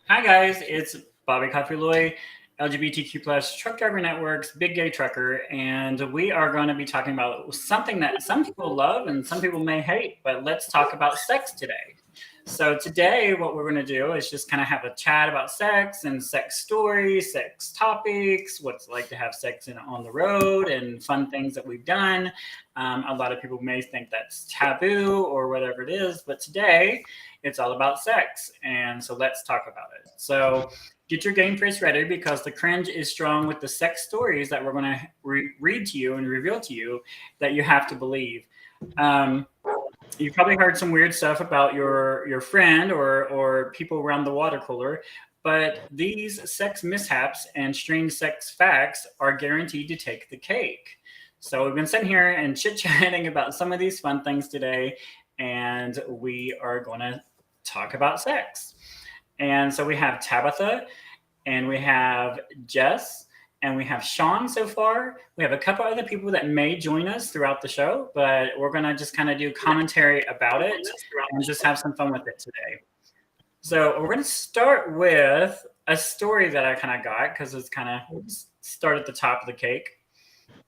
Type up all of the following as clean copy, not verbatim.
Hi guys, it's Bobby Coffee Loy, LGBTQ plus truck driver networks, big gay trucker, and we are going to be talking about something that some people love and some people may hate, but let's talk about sex today. So today what we're going to do is just kind of have a chat about sex and sex stories, sex topics, what it's like to have sex on the road, and fun things that we've done. A lot of people may think that's taboo or whatever it is, but today it's all about sex. And so let's talk about it. So get your game face ready because the cringe is strong with the sex stories that we're going to read to you and reveal to you that you have to believe. You've probably heard some weird stuff about your friend or people around the water cooler, but these sex mishaps and strange sex facts are guaranteed to take the cake. So we've been sitting here and chit-chatting about some of these fun things today, and we are going to talk about sex. And so we have Tabitha, and we have Jess, and we have Sean so far. We have a couple other people that may join us throughout the show, but we're going to just kind of do commentary about it and just have some fun with it today. So we're going to start with a story that I kind of got because it's kind of start at the top of the cake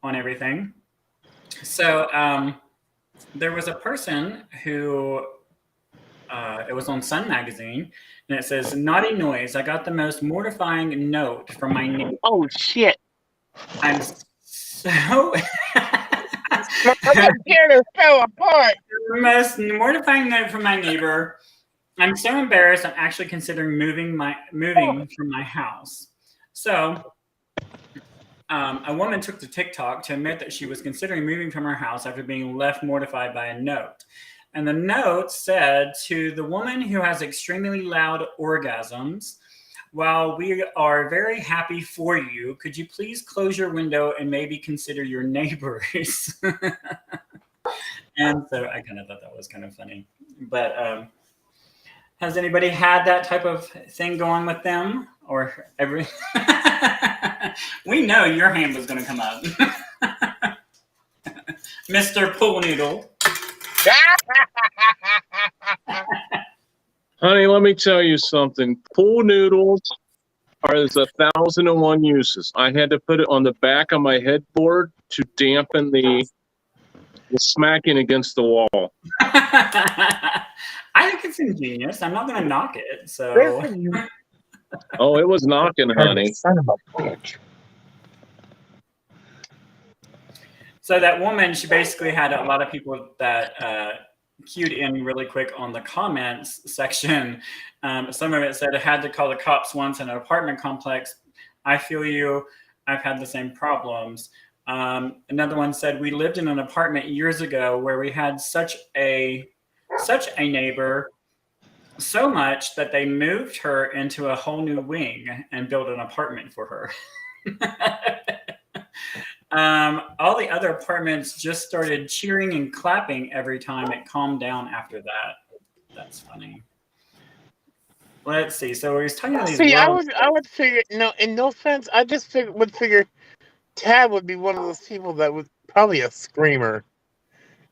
on everything. So there was a person who, it was on Sun Magazine, and it says, "Naughty noise. I got the most mortifying note from my neighbor." Oh, shit. I'm so... My computer fell apart. The most mortifying note from my neighbor. I'm so embarrassed. I'm actually considering moving from my house. So a woman took to TikTok to admit that she was considering moving from her house after being left mortified by a note. And the note said, "To the woman who has extremely loud orgasms, while we are very happy for you, could you please close your window and maybe consider your neighbors?" And so I kind of thought that was kind of funny. But has anybody had that type of thing going with them? Or every... We know your hand was going to come up. Mr. Pool Noodle. Honey, let me tell you something. Pool noodles there's 1,001 uses. I had to put it on the back of my headboard to dampen the smacking against the wall. I think it's ingenious. I'm not going to knock it. So. Oh, it was knocking, honey. Son of a bitch. So that woman, she basically had a lot of people that queued in really quick on the comments section. Some of it said, "I had to call the cops once in an apartment complex. I feel you. I've had the same problems." Another one said, "We lived in an apartment years ago where we had such a neighbor, so much that they moved her into a whole new wing and built an apartment for her." All the other apartments just started cheering and clapping every time. It calmed down after that. That's funny. Let's see. So he's talking about these. See, I would figure, no, in no offense, I just would figure Tab would be one of those people that was probably a screamer.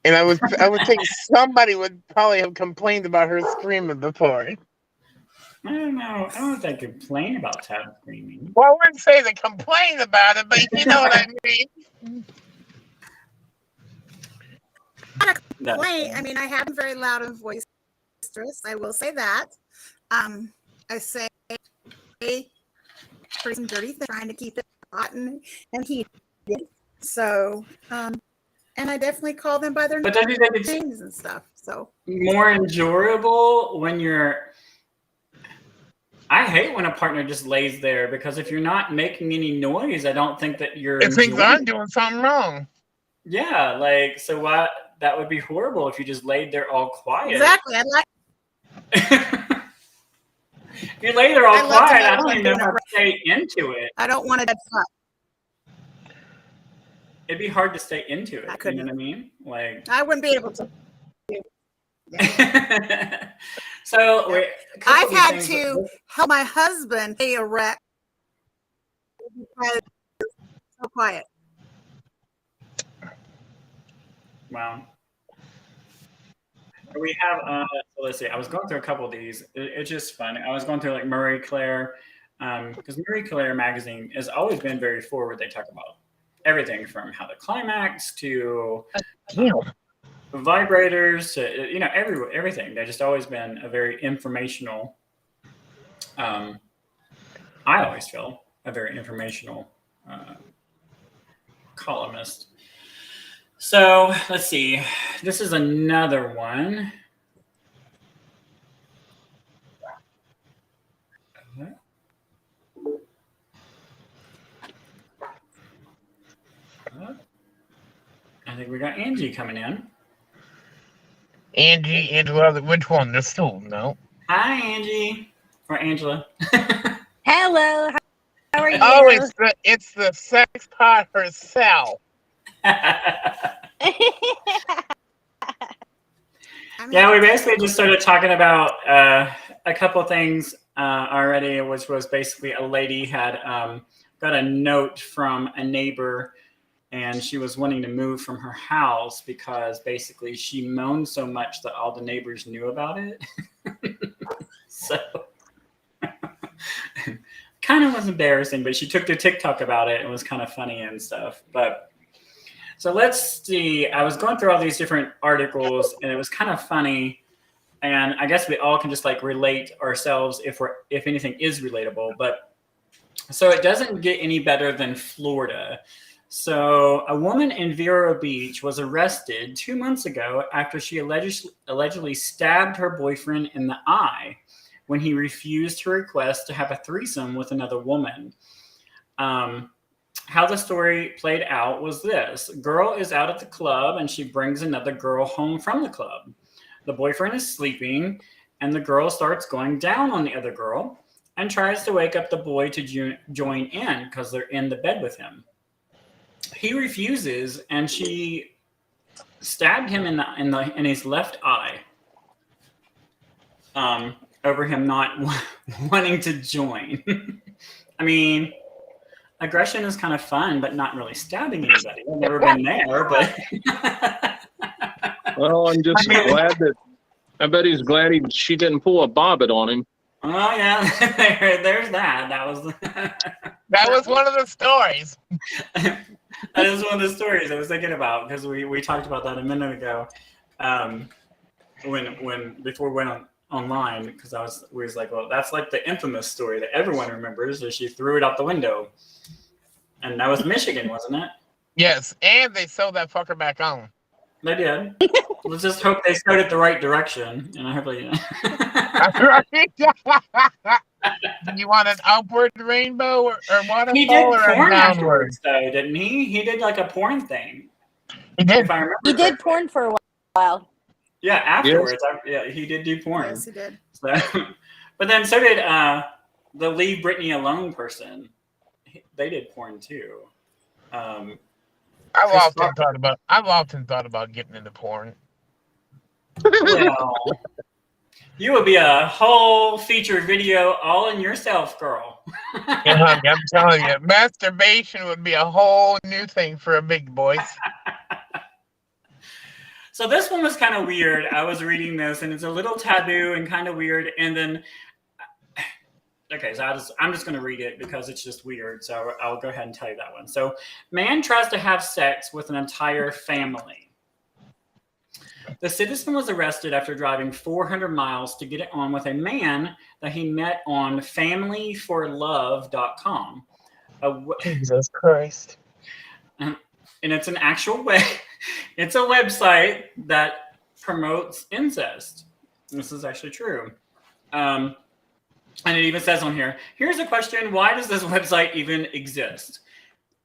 And I would think somebody would probably have complained about her screaming before. I don't know. I don't know if they complain about tab screaming. Well, I wouldn't say they complain about it, but you know what I mean. Complain. I mean, I have been very loud and boisterous. I will say that. I say some dirty things, trying to keep it hot and heated. So, and I definitely call them by their But don't you think it's names and stuff. So more enjoyable when you're? I hate when a partner just lays there because if you're not making any noise, I don't think that you're. It thinks enjoying I'm it. doing something wrong. Yeah, like so. What that would be horrible if you just laid there all quiet. exactly, I like. If you lay there all I love to quiet, know I don't when even I'm know how doing to stay into it. I don't want to dead spot. It'd be hard to stay into it. I You couldn't. know what I mean? Like. I wouldn't be able to. So wait, a couple I've of these had things- to help my husband stay erect because it's so quiet. Wow. We have, so let's see, I was going through a couple of these. It's just fun. I was going through like Marie Claire, because Marie Claire magazine has always been very forward. They talk about everything from how to climax to vibrators to, you know, everything. They've just always been a very informational, I always feel a very informational columnist. So let's see. This is another one. I think we got Angie coming in. Angie, Angela, which one? There's two, no? Hi, Angie. Or Angela. Hello, how are you? Oh, it's the sex pot herself. Yeah, we basically just started talking about a couple of things already, which was basically a lady had got a note from a neighbor and she was wanting to move from her house because basically she moaned so much that all the neighbors knew about it. So kind of was embarrassing, but she took to TikTok about it and was kind of funny and stuff. But so let's see. I was going through all these different articles and it was kind of funny. And I guess we all can just like relate ourselves if anything is relatable. But so it doesn't get any better than Florida. So a woman in Vero Beach was arrested 2 months ago after she allegedly stabbed her boyfriend in the eye when he refused her request to have a threesome with another woman. How the story played out was this. Girl is out at the club and she brings another girl home from the club. The boyfriend is sleeping and the girl starts going down on the other girl and tries to wake up the boy to join in because they're in the bed with him. He refuses and she stabbed him in his left eye over him not wanting to join. I mean, aggression is kind of fun, but not really stabbing anybody. I've never been there, but. Well, I'm just glad that. I bet he's glad she didn't pull a bobbit on him. Oh yeah, there's that. That was one of the stories. That is one of the stories I was thinking about because we talked about that a minute ago. When before we went online, because we was like, well, that's like the infamous story that everyone remembers, is she threw it out the window, and that was Michigan, wasn't it? Yes, and they sewed that fucker back on. They did. Let's just hope they sewed it the right direction, and hopefully. You want an upward rainbow or waterfall He did or a porn downward? afterwards, though, didn't he? He did like a porn thing. He did. If I remember He did correctly. porn for a while. Yeah, afterwards. Yeah, he did do porn. Yes, he did. So, but then so did the Leave Britney Alone person. They did porn too. I've often thought about getting into porn. Well, you would be a whole feature video all in yourself, girl. I'm telling you, masturbation would be a whole new thing for a big boy. So this one was kind of weird. I was reading this, and it's a little taboo and kind of weird. And then Okay, so I'm just going to read it because it's just weird. So I'll go ahead and tell you that one. So, man tries to have sex with an entire family. The citizen was arrested after driving 400 miles to get it on with a man that he met on familyforlove.com. Jesus Christ. And it's an actual it's a website that promotes incest. This is actually true. And it even says on here, here's a question, why does this website even exist?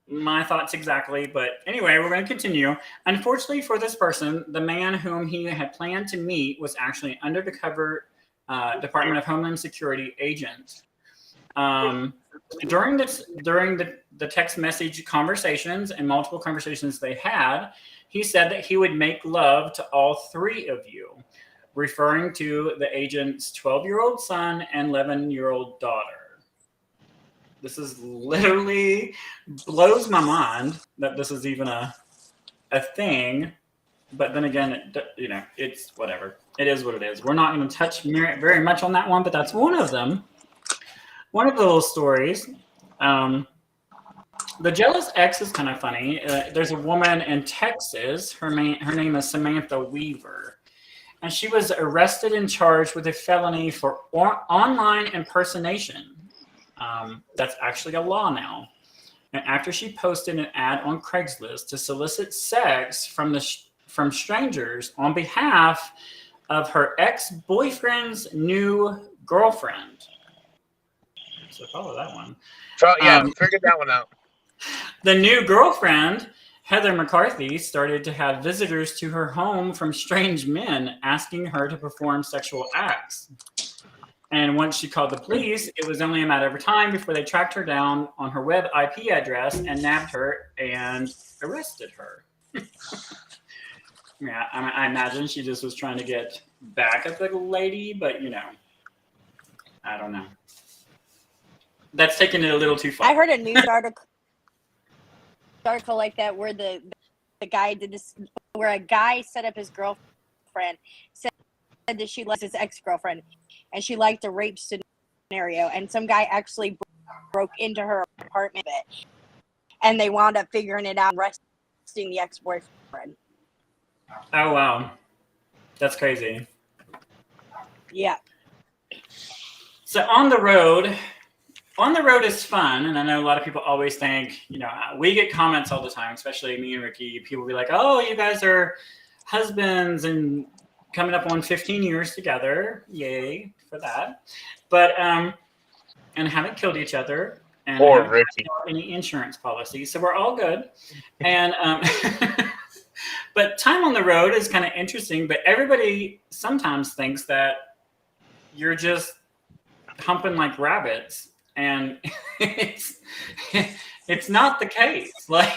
My thoughts exactly, but anyway, we're going to continue. Unfortunately for this person, the man whom he had planned to meet was actually an undercover Department of Homeland Security agent. During the text message conversations and multiple conversations they had, he said that he would make love to all three of you, referring to the agent's 12-year-old son and 11-year-old daughter. This is literally blows my mind that this is even a thing. But then again, it's whatever. It is what it is. We're not going to touch very much on that one, but that's one of them. One of the little stories. The jealous ex is kind of funny. There's a woman in Texas. Her name is Samantha Weaver. And she was arrested and charged with a felony for online impersonation. That's actually a law now. And after she posted an ad on Craigslist to solicit sex from strangers on behalf of her ex-boyfriend's new girlfriend. So follow that one. Figured that one out. The new girlfriend, Heather McCarthy, started to have visitors to her home from strange men asking her to perform sexual acts. And once she called the police, it was only a matter of time before they tracked her down on her web IP address and nabbed her and arrested her. Yeah, I imagine she just was trying to get back at the lady, but I don't know. That's taking it a little too far. I heard a news article like that where the guy did this, where a guy set up his girlfriend, said that she liked his ex-girlfriend, and she liked a rape scenario, and some guy actually broke into her apartment, and they wound up figuring it out, arresting the ex-boyfriend. Oh wow, that's crazy. Yeah. So on the road is fun, and I know a lot of people always think, we get comments all the time, especially me and Ricky. People be like, "Oh, you guys are husbands and coming up on 15 years together, yay for that!" But and haven't killed each other, and haven't any insurance policy, so we're all good. And but time on the road is kind of interesting. But everybody sometimes thinks that you're just humping like rabbits, and it's not the case. Like,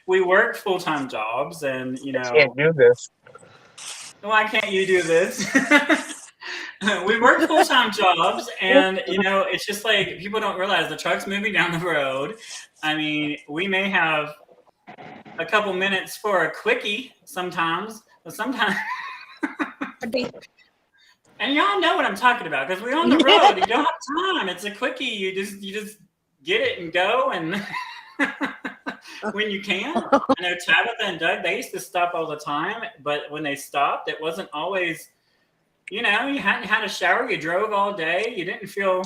we work full-time jobs, and I can't do this. Why can't you do this? We work full-time jobs, and it's just like people don't realize the truck's moving down the road. I mean, we may have a couple minutes for a quickie sometimes, but sometimes. And y'all know what I'm talking about, because we're on the road. You don't have time. It's a quickie. You just get it and go, and when you can. I know Tabitha and Doug, they used to stop all the time, but when they stopped, it wasn't always, you hadn't had a shower. You drove all day. You didn't feel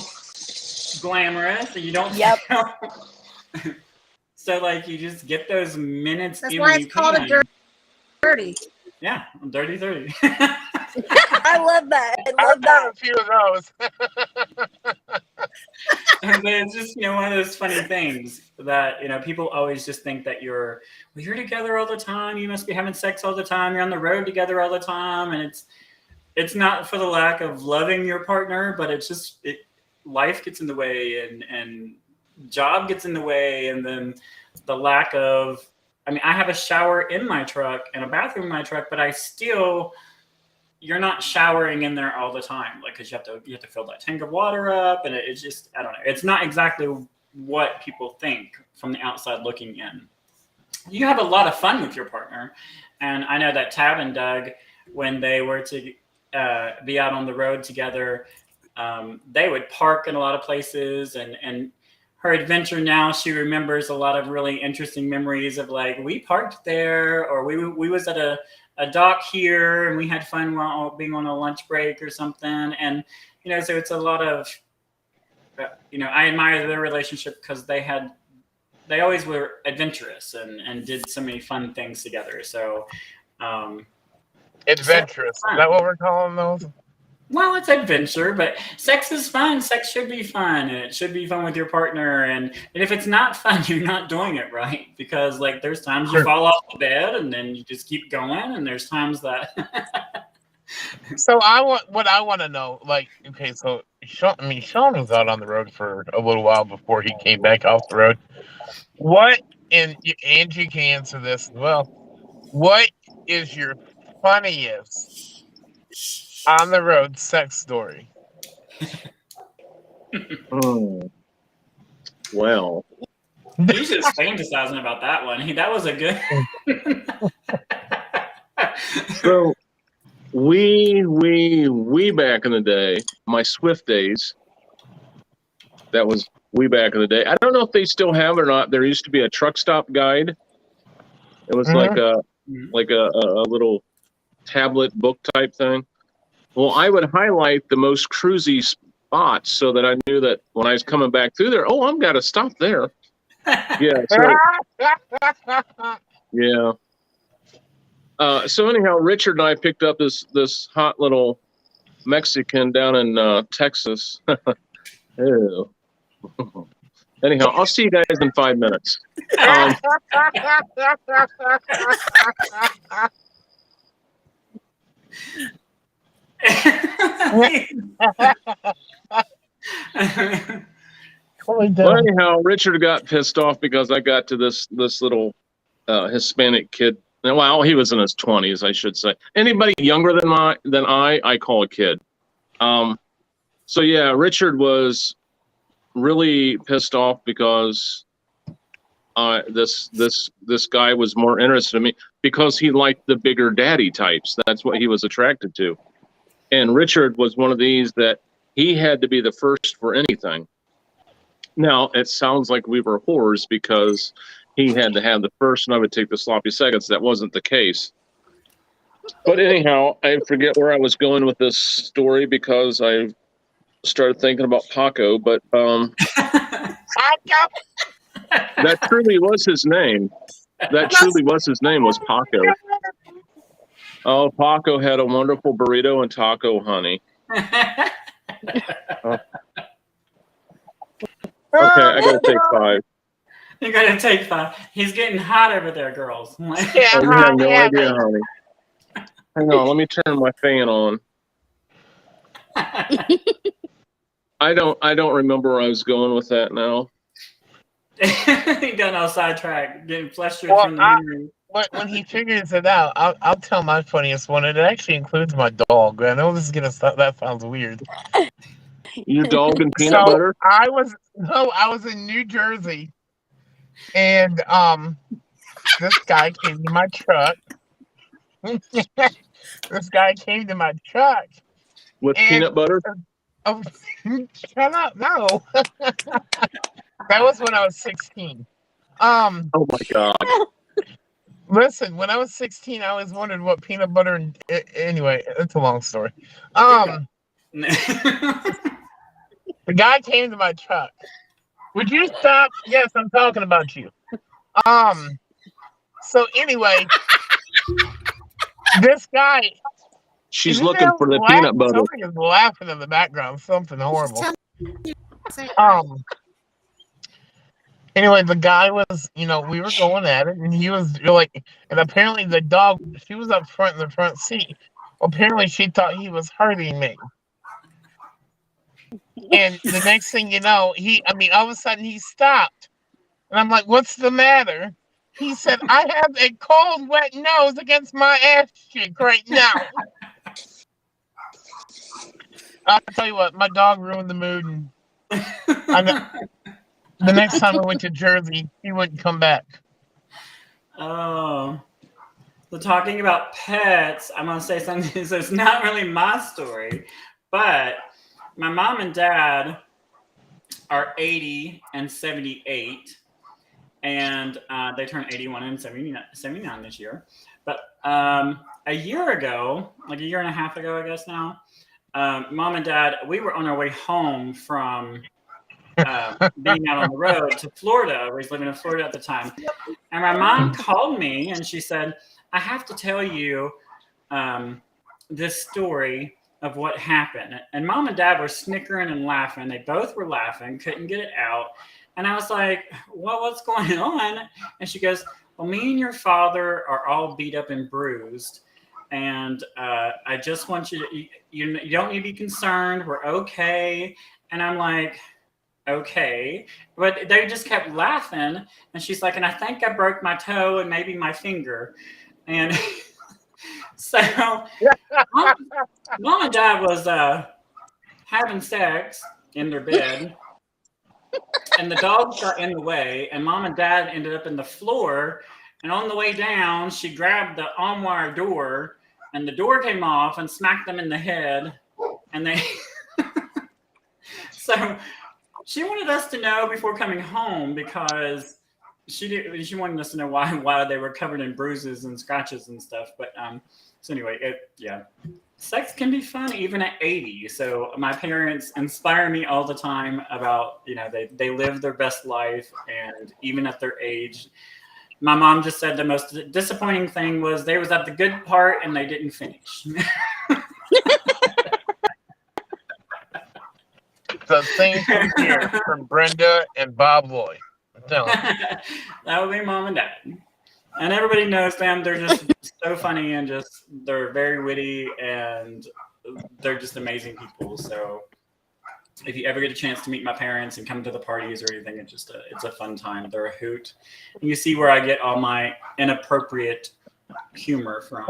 glamorous. You don't feel. So, like, you just get those minutes. That's why it's called a dirty. Yeah, dirty 30. I love that. I've done a few of those. But it's just, one of those funny things that, people always just think that you're together all the time. You must be having sex all the time. You're on the road together all the time. And it's not for the lack of loving your partner, but it's just, life gets in the way, and job gets in the way. And then the lack of, I have a shower in my truck and a bathroom in my truck, but you're not showering in there all the time, like, because you have to fill that tank of water up, and it's just, I don't know. It's not exactly what people think from the outside looking in. You have a lot of fun with your partner, and I know that Tab and Doug, when they were to be out on the road together, they would park in a lot of places, and her adventure now, she remembers a lot of really interesting memories of like, we parked there, or we was at a dock here and we had fun while being on a lunch break or something. And, so it's a lot of, I admire their relationship because they always were adventurous and did so many fun things together. So, Adventurous. Is that what we're calling those? well, it's adventure, but sex is fun. Sex should be fun, and it should be fun with your partner. And if it's not fun, you're not doing it right, because like there's times you fall off the bed and then you just keep going, and there's times that. So I want to know, like, okay, so Sean was out on the road for a little while before he came back off the road. What, and Angie can answer this as well. What is your funniest on the road sex story? Well, He's just fantasizing about that one. That was a good. so we back in the day, my Swift days. That was way back in the day. I don't know if they still have it or not. There used to be a truck stop guide. It was like a little tablet book type thing. Well, I would highlight the most cruisy spots so that I knew that when I was coming back through there, I've got to stop there. Yeah. Yeah. So anyhow, Richard and I picked up this hot little Mexican down in Texas. Ew. Anyhow, I'll see you guys in 5 minutes. Well, anyhow, Richard got pissed off because I got to this little Hispanic kid. Well, he was in his 20s, I should say. Anybody younger than I call a kid. So yeah, Richard was really pissed off because this guy was more interested in me because he liked the bigger daddy types. That's what he was attracted to. And Richard was one of these that he had to be the first for anything. Now, it sounds like we were whores because he had to have the first and I would take the sloppy seconds. That wasn't the case. But anyhow, I forget where I was going with this story because I started thinking about Paco, but that truly was his name. That truly was his name, was Paco. Oh, Paco had a wonderful burrito and taco, honey. Okay, I gotta take 5. You gotta take 5. He's getting hot over there, girls. You have no idea, honey. Hang on, let me turn my fan on. I don't remember where I was going with that now. He got all sidetracked, getting flustered from the memory. When he figures it out, I'll tell my funniest one. It actually includes my dog. I know this is gonna stop. That sounds weird. Your dog and peanut butter? I was in New Jersey, and this guy came to my truck. This guy came to my truck with peanut butter. Oh, shut up! No, that was when I was 16. Oh my God. Listen, when I was 16, I always wondered what peanut butter and anyway, it's a long story. The guy came to my truck. Would you stop? Yes, I'm talking about you. So anyway, this guy. She's looking for the peanut butter. Somebody is laughing in the background. Something horrible. Anyway, the guy was, we were going at it, and he was like, and apparently the dog, she was up front in the front seat. Apparently, she thought he was hurting me. And the next thing you know, all of a sudden he stopped. And I'm like, what's the matter? He said, I have a cold, wet nose against my ass cheek right now. I'll tell you what, my dog ruined the mood. And the next time I went to Jersey, he wouldn't come back. Oh. So talking about pets, I'm going to say something. So it's not really my story, but my mom and dad are 80 and 78, and they turned 81 and 79 this year. But a year ago, like a year and a half ago, I guess now, mom and dad, we were on our way home from being out on the road to Florida. We was living in Florida at the time. And my mom called me and she said, I have to tell you this story of what happened. And mom and dad were snickering and laughing. They both were laughing, couldn't get it out. And I was like, well, what's going on? And she goes, well, me and your father are all beat up and bruised. And I just want you to, you don't need to be concerned. We're okay. And I'm like, okay. But they just kept laughing. And she's like, and I think I broke my toe and maybe my finger. And so mom and dad was having sex in their bed. And the dogs got in the way. And mom and dad ended up in the floor. And on the way down, she grabbed the armoire door. And the door came off and smacked them in the head. And they... So she wanted us to know before coming home because she wanted us to know why they were covered in bruises and scratches and stuff. But so anyway, sex can be fun even at 80. So my parents inspire me all the time about, they live their best life, and even at their age. My mom just said the most disappointing thing was they was at the good part and they didn't finish. The same from here from Brenda and Bob Lloyd. I'm telling you. That would be mom and dad. And everybody knows them. They're just so funny and they're very witty and they're just amazing people. So if you ever get a chance to meet my parents and come to the parties or anything, it's a fun time. They're a hoot. And you see where I get all my inappropriate humor from.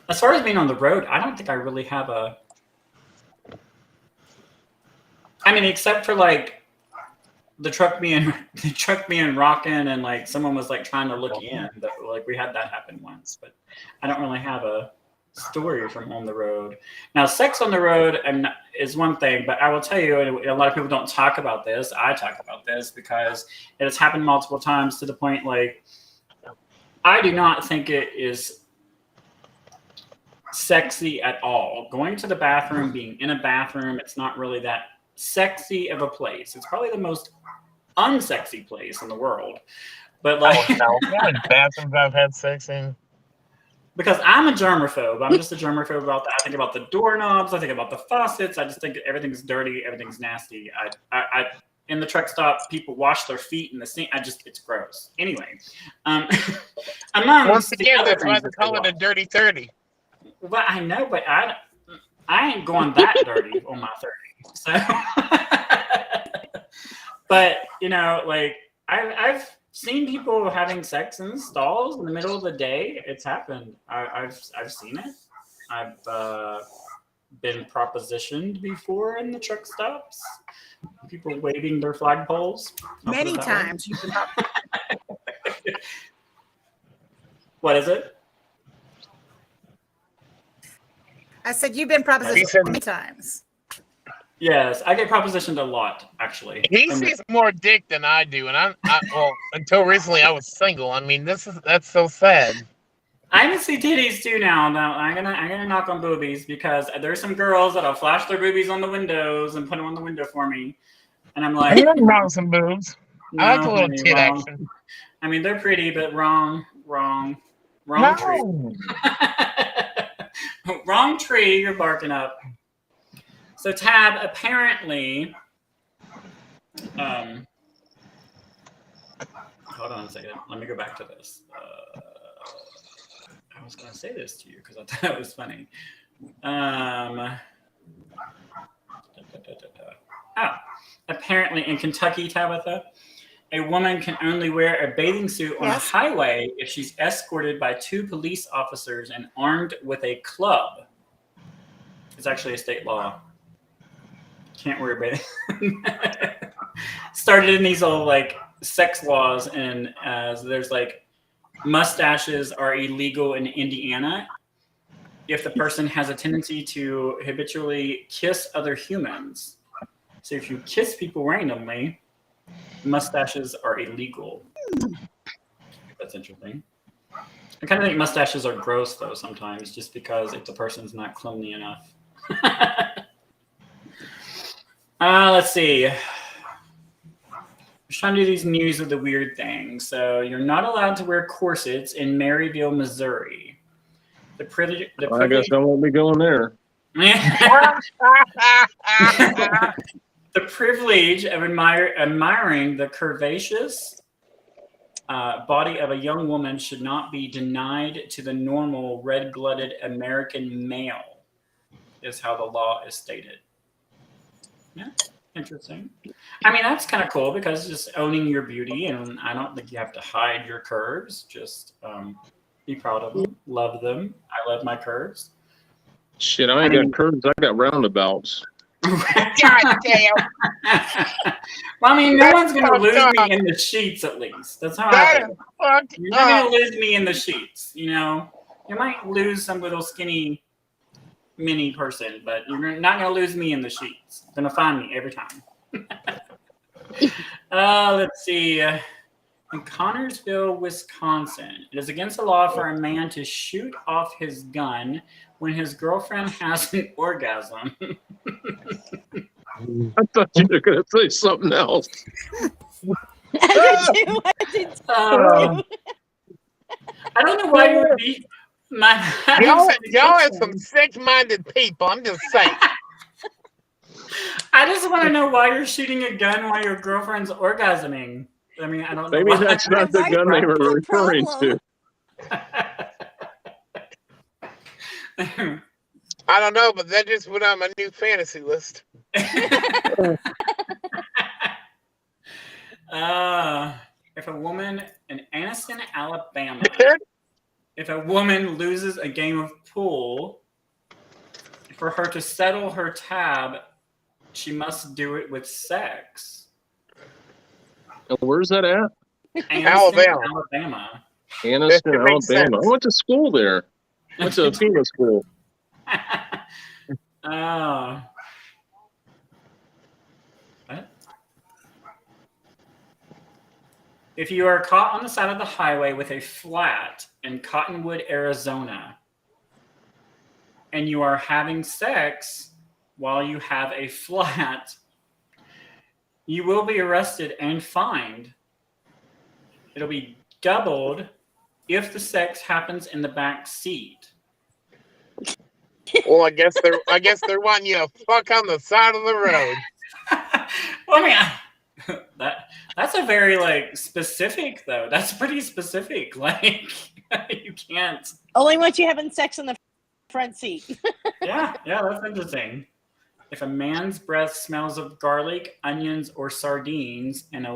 As far as being on the road, I don't think I really have except for like the truck being rocking and like someone was like trying to look in. Like we had that happen once, but I don't really have a story from on the road. Now, sex on the road is one thing, but I will tell you, and a lot of people don't talk about this. I talk about this because it has happened multiple times to the point like I do not think it is sexy at all. Going to the bathroom, being in a bathroom, it's not really that sexy of a place. It's probably the most unsexy place in the world. But like, how many bathrooms I've had sex in? Because I'm a germaphobe. I'm just a germaphobe about that. I think about the doorknobs. I think about the faucets. I just think everything's dirty. Everything's nasty. I in the truck stop, people wash their feet in the sink. It's gross. Anyway, once again, that's why they call it a dirty 30. Well, I know, but I ain't going that dirty on my 30. So, but like I've seen people having sex in stalls in the middle of the day. It's happened. I've seen it. I've been propositioned before in the truck stops. People waving their flagpoles. Many times. What is it? I said you've been propositioned many times. Yes, I get propositioned a lot, actually. He sees more dick than I do, and well, until recently I was single. I mean, that's so sad. I can see titties too now. Now I'm gonna knock on boobies because there's some girls that'll flash their boobies on the windows and put them on the window for me, and I'm like, I love some boobs. No, I like a little honey, tit wrong. action. I mean, they're pretty, but wrong No. tree. Wrong tree you're barking up. So Tab, apparently, hold on a second. Let me go back to this. I was going to say this to you because I thought it was funny. Apparently in Kentucky, Tabitha, a woman can only wear a bathing suit on a highway if she's escorted by 2 police officers and armed with a club. It's actually a state law. Can't wear a bathing. Started in these old like sex laws, and there's like mustaches are illegal in Indiana. if the person has a tendency to habitually kiss other humans. So if you kiss people randomly, mustaches are illegal. That's interesting. I kind of think mustaches are gross, though, sometimes, just because if the person's not cleanly enough. Let's see. I'm just trying to do these news of the weird things. So you're not allowed to wear corsets in Maryville, Missouri. I guess I won't be going there. The privilege of admiring the curvaceous body of a young woman should not be denied to the normal red-blooded American male, is how the law is stated. Yeah, interesting. I mean, that's kind of cool because just owning your beauty, and I don't think you have to hide your curves. Just be proud of them, love them. I love my curves. Shit, I ain't got curves. I got roundabouts. God damn. Well, I mean, no one's going to lose me in the sheets, at least. That's how I feel. You're not going to lose me in the sheets, you know? You might lose some little skinny mini person, but you're not going to lose me in the sheets. You're going to find me every time. Let's see. In Connorsville, Wisconsin, it is against the law for a man to shoot off his gun when his girlfriend has an orgasm. I thought you were going to say something else. I did too. I don't know why you would be. Y'all are some sick-minded people. I'm just saying. I just want to know why you're shooting a gun while your girlfriend's orgasming. I mean, I don't know. Maybe that's not the gun they were referring to. I don't know, but that just went on my new fantasy list. If a woman in Anniston, Alabama, if a woman loses a game of pool, for her to settle her tab, she must do it with sex. Where's that at? Alabama. Anniston, Alabama. I went to school there. I went to a FEMA school. What? If you are caught on the side of the highway with a flat in Cottonwood, Arizona, and you are having sex while you have a flat, you will be arrested and fined. It'll be doubled if the sex happens in the back seat. Well, I guess they're wanting you to fuck on the side of the road. Well, I mean, that's a very specific though. That's pretty specific. You can't. Only once you're having sex in the front seat. Yeah, that's interesting. If a man's breath smells of garlic, onions, or sardines in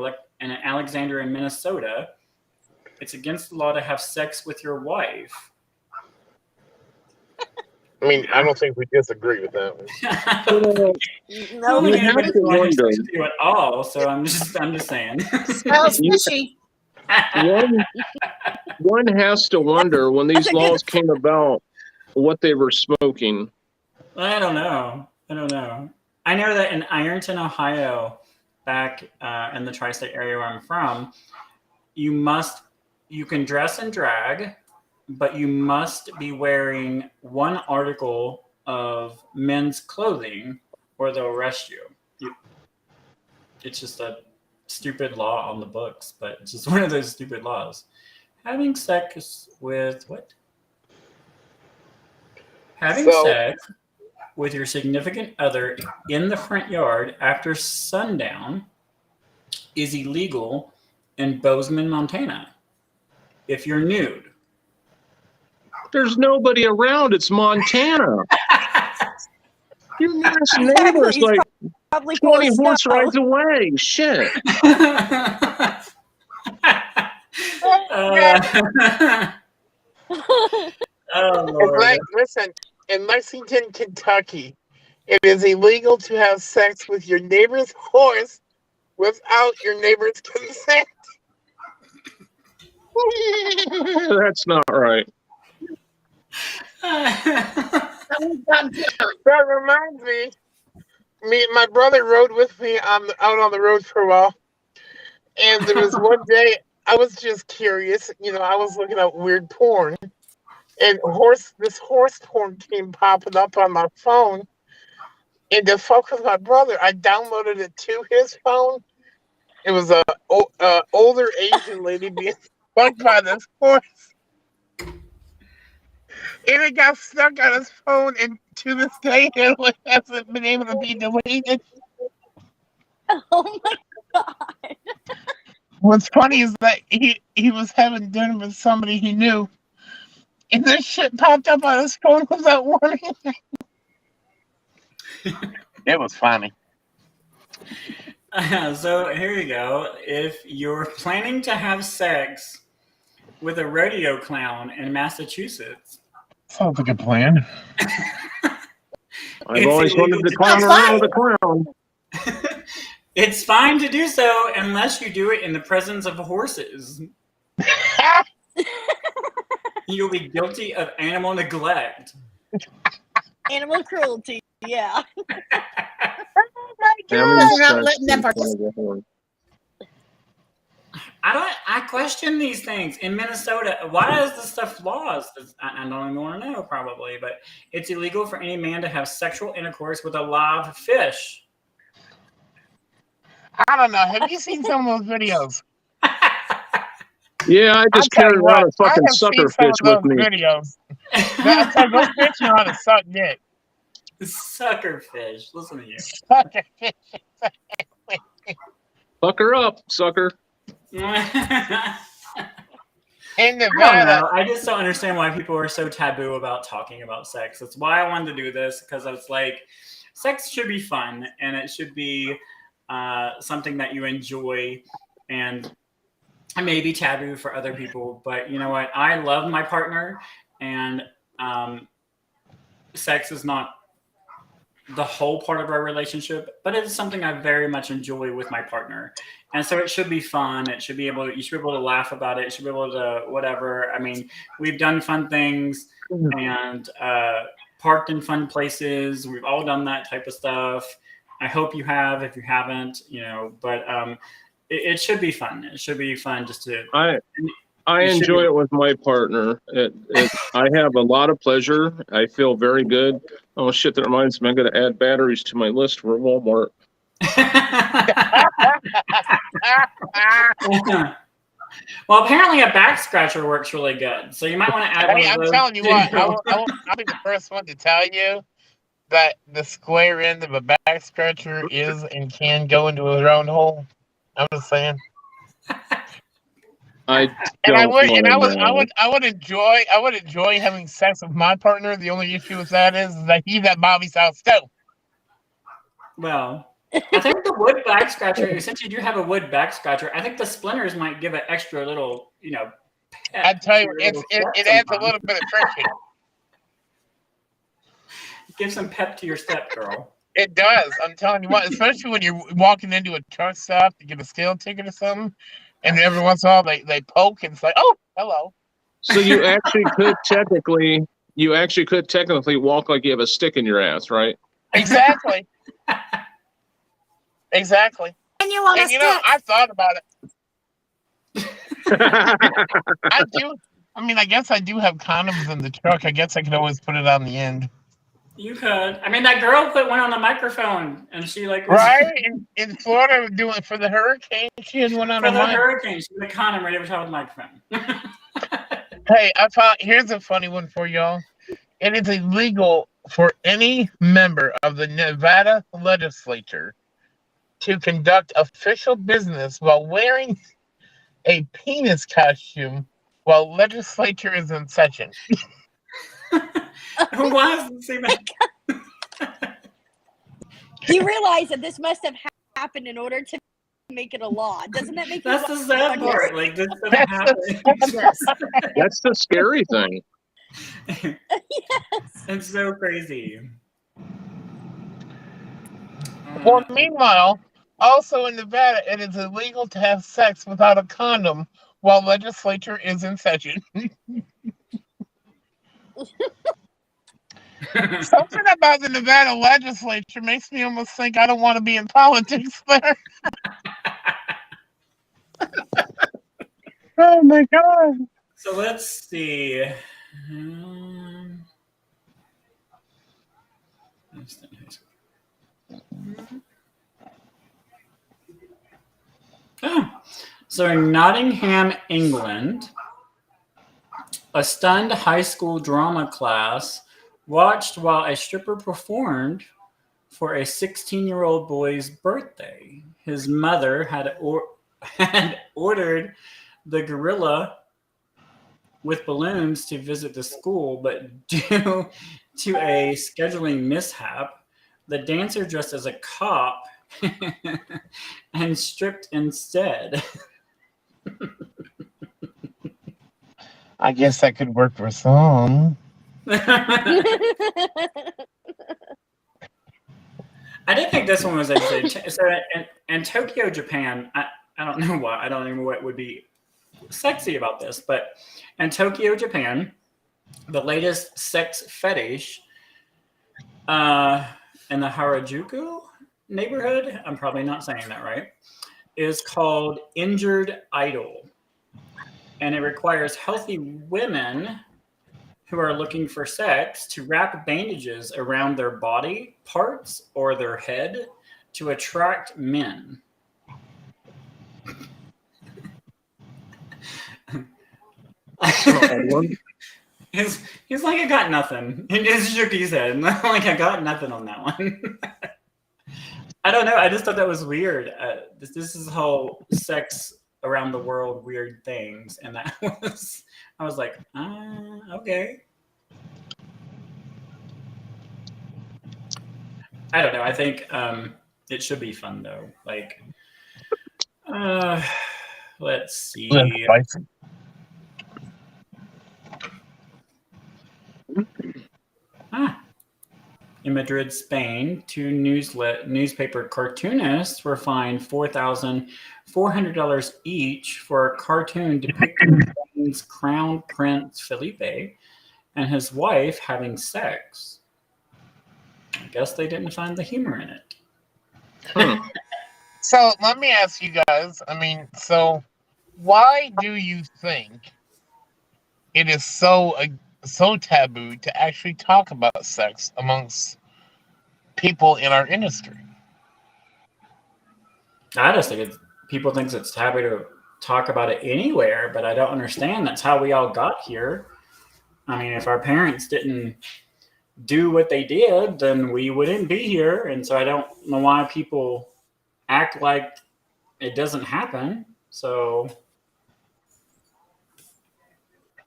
Alexandria, Minnesota, it's against the law to have sex with your wife. I mean, I don't think we disagree with that one. No, you have to wonder. At all, so I'm just saying. Smells fishy. One has to wonder when these laws came about what they were smoking. I don't know. I know that in Ironton, Ohio, back in the tri-state area where I'm from, you can dress and drag, but you must be wearing one article of men's clothing or they'll arrest you. It's just a stupid law on the books, but it's just one of those stupid laws. Having sex with what? Having sex with your significant other in the front yard after sundown is illegal in Bozeman, Montana. If you're nude. There's nobody around. It's Montana. Your nearest neighbor's like 20 horse rides away. Shit. Listen, in Lexington, Kentucky, it is illegal to have sex with your neighbor's horse without your neighbor's consent. That's not right. That reminds me. My brother rode with me out on the road for a while, and there was one day I was just curious. I was looking at weird porn, and this horse porn came popping up on my phone. And to fuck with my brother, I downloaded it to his phone. It was a older Asian lady being fucked by this horse. And it got stuck on his phone, and to this day, it hasn't been able to be deleted. Oh my god! What's funny is that he was having dinner with somebody he knew, and this shit popped up on his phone without warning. It was funny. So here you go. If you're planning to have sex with a rodeo clown in Massachusetts, Sounds like a plan. I've always wanted to clown around with a clown. it's fine to do so unless you do it in the presence of horses. You'll be guilty of animal neglect. Animal cruelty. Yeah. Having You're not sex letting them in front of a horse. I question these things in Minnesota. Why is this stuff laws? I don't even want to know, probably, but it's illegal for any man to have sexual intercourse with a live fish. I don't know. Have you seen some of those videos? Yeah, I just carry around a fucking sucker fish with me. Videos. Those fish know how to suck dick. Sucker fish. Listen to you. Sucker fish. Fuck her up, sucker. In I Nevada. I just don't understand why people are so taboo about talking about sex. That's why I wanted to do this, because it's like sex should be fun, and it should be something that you enjoy, and it may be taboo for other people, but you know what? I love my partner, and sex is not the whole part of our relationship, but it is something I very much enjoy with my partner. And so it should be fun. You should be able to laugh about it. You should be able to whatever. I mean, we've done fun things and parked in fun places. We've all done that type of stuff. I hope you have. If you haven't, but it should be fun. It should be fun just to. I enjoy it with my partner. I have a lot of pleasure. I feel very good. Oh shit! That reminds me. I'm going to add batteries to my list for Walmart. Well, apparently a back scratcher works really good, so you might want to add. Hey, I'm telling you what, I'll be the first one to tell you that the square end of a back scratcher is and can go into a round hole. I'm just saying. I would enjoy having sex with my partner. The only issue with that is that he's at Bobby's house too. Well, I think the wood back scratcher, since you do have a wood back scratcher, I think the splinters might give an extra little, pep. I tell you, it adds a little bit of friction. Give some pep to your step, girl. It does. I'm telling you what, especially when you're walking into a truck stop to get a scale ticket or something, and every once in a while they poke and it's like, oh, hello. So you actually could technically walk like you have a stick in your ass, right? Exactly. Exactly. And I thought about it. I do. I mean, I guess I do have condoms in the truck. I guess I could always put it on the end. You could. I mean, that girl put one on the microphone, and she was, right in Florida doing for the hurricane. She had one on for the hurricane. She had a condom ready to tell the microphone. Hey, here's a funny one for y'all. It is illegal for any member of the Nevada legislature to conduct official business while wearing a penis costume while legislature is in session. Why is this even? You realize that this must have happened in order to make it a law. Doesn't that make That's the sad part. Like, this doesn't happen. That's the scary thing. Yes. It's so crazy. Well, meanwhile, also in Nevada, it is illegal to have sex without a condom while legislature is in session. Something about the Nevada legislature makes me almost think I don't want to be in politics there. Oh my God. So let's see. So in Nottingham, England, a stunned high school drama class watched while a stripper performed for a 16-year-old boy's birthday. His mother had ordered the gorilla with balloons to visit the school, but due to a scheduling mishap, the dancer dressed as a cop and stripped instead. I guess that could work for some. I did think this one was actually so in Tokyo, Japan. I don't know why. I don't even know what would be sexy about this, but in Tokyo, Japan, the latest sex fetish in the Harajuku neighborhood, I'm probably not saying that right, is called Injured Idol. And it requires healthy women who are looking for sex to wrap bandages around their body parts or their head to attract men. He's like, I got nothing. He just shook his head. Like, I got nothing on that one. I don't know. I just thought that was weird. This is whole sex around the world weird things, and that was, I was like, okay. I don't know. I think it should be fun though. Like, let's see. In Madrid, Spain, two newspaper cartoonists were fined $4,400 each for a cartoon depicting Spain's Crown Prince Felipe and his wife having sex. I guess they didn't find the humor in it. So let me ask you guys. I mean, so why do you think it is so taboo to actually talk about sex amongst people in our industry? I just think people think it's taboo to talk about it anywhere, but I don't understand. That's how we all got here. I mean, if our parents didn't do what they did, then we wouldn't be here. And so I don't know why people act like it doesn't happen. So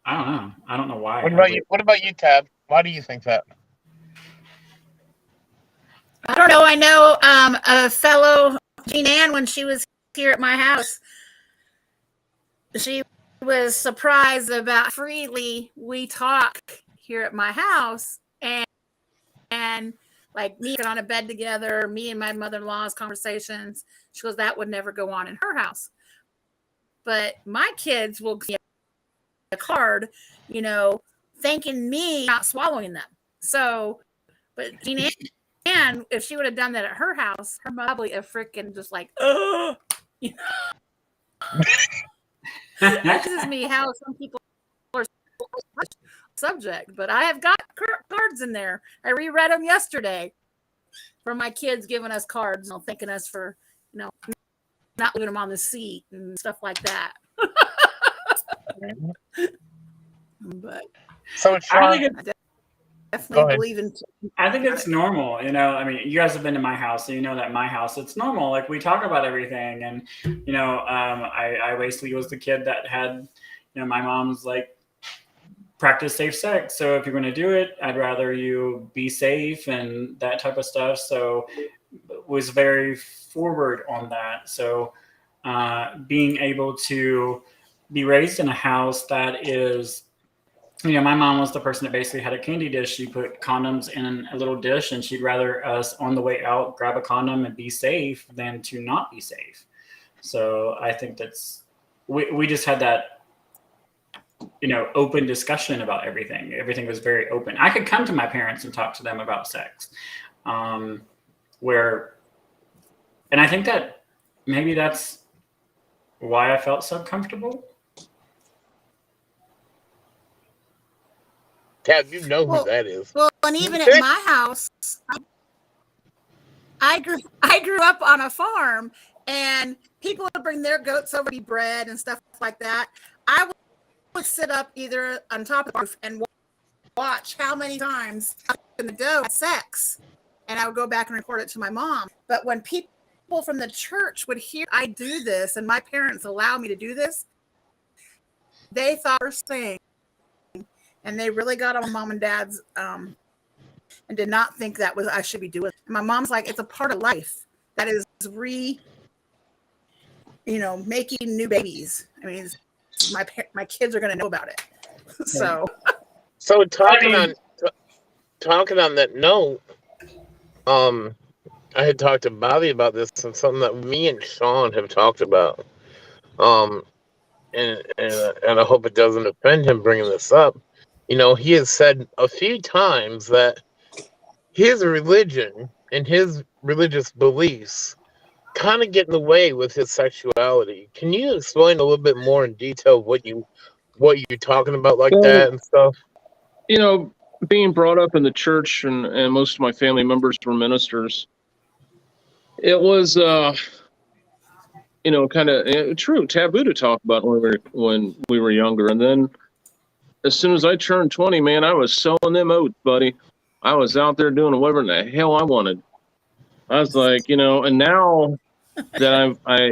I don't know. I don't know why. What about you, Tab? Why do you think that? I don't know. I know a fellow, Jean Ann, when she was here at my house, she was surprised about freely we talk here at my house, and like me on a bed together, me and my mother-in-law's conversations. She goes, that would never go on in her house. But my kids will get a card, thanking me not swallowing them. So, but Jean Ann, if she would have done that at her house, her mother would have freaking just like, This is me how some people are subject, but I have got cards in there. I reread them yesterday from my kids giving us cards, thanking us for, not leaving them on the seat and stuff like that. But so I definitely believe in. I think it's normal. I mean, you guys have been to my house, so you know that my house, it's normal. Like, we talk about everything. And, I basically was the kid that had, my mom's like, practice safe sex. So if you're going to do it, I'd rather you be safe and that type of stuff. So was very forward on that. So being able to be raised in a house that is, my mom was the person that basically had a candy dish. She put condoms in a little dish, and she'd rather us on the way out grab a condom and be safe than to not be safe. So I think we just had that open discussion about everything. Everything was very open. I could come to my parents and talk to them about sex. And I think that maybe that's why I felt so comfortable. Tab, you know who that is. Well, and even at my house, I grew up on a farm, and people would bring their goats over to eat bread and stuff like that. I would sit up either on top of the roof and watch how many times in the goat had sex, and I would go back and report it to my mom. But when people from the church would hear I do this, and my parents allow me to do this, they thought first thing, and they really got on mom and dad's and did not think that was I should be doing. And my mom's like, it's a part of life that is making new babies. I mean, my kids are going to know about it. So talking on that note, I had talked to Bobby about this, and something that me and Sean have talked about. And I hope it doesn't offend him bringing this up. He has said a few times that his religion and his religious beliefs kind of get in the way with his sexuality. Can you explain a little bit more in detail what you're talking about that and stuff? Being brought up in the church and most of my family members were ministers. It was, kind of true taboo to talk about when we were younger. And then as soon as I turned 20, man, I was sowing them oats, buddy. I was out there doing whatever in the hell I wanted. I was like, and now that I